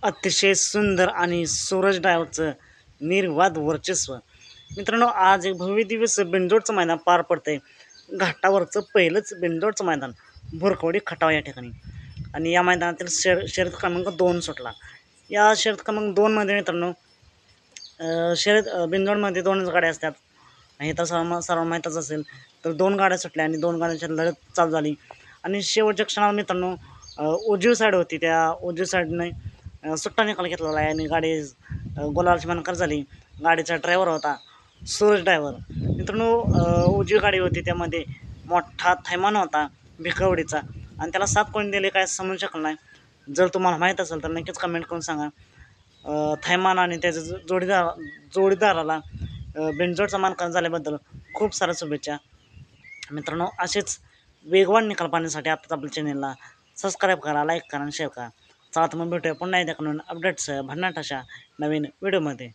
अतिशय सुंदर आणि सूरज ड्रायव्हरचं निर्वाद वर्चस्व. मित्रांनो, आज एक भव्य दिवस बिनजोडचं मैदान पार पडतंय. घाटावरचं पहिलंच बिनजोडचं मैदान भुरकवडी खटाव या ठिकाणी. आणि या मैदानातील शर्यत क्रमांक 2 सुटला. या शर्यत क्रमांक 2मध्ये मित्रांनो शर्यत बिनजोडमध्ये 2च गाड्या असतात. हे तर सर्वांना माहीतच असेल. तर 2 गाड्या सुटल्या आणि 2 गाड्यांची लढत चालू झाली. आणि शेवटच्या क्षणाला मित्रांनो उजवी साईड होती, त्या उजवी साईडने सुट्टा निकाल घेतलेला आहे आणि गाडी गुलालाची मानकरी झाली. गाडीचा ड्रायव्हर होता सूरज ड्रायव्हर. मित्रांनो उजवी गाडी होती, त्यामध्ये मोठा थैमान होता भिकवडीचा आणि त्याला 7 कोणी दिले काय समजू शकलं नाही. जर तुम्हाला माहीत असेल तर नक्कीच कमेंट करून सांगा. थैमान आणि त्याच्या जोडीदाराला बिनजोडचा मानकरी झाल्याबद्दल खूप साऱ्या शुभेच्छा. मित्रांनो, असेच वेगवान निकाल पाहण्यासाठी आताच आपल्या चॅनेलला सबस्क्राईब करा, लाईक करा आणि शेअर करा. चला तर मग भेटूया पुन्हा एकदा अपडेट्स भन्नाट अशा नवीन व्हिडिओमध्ये.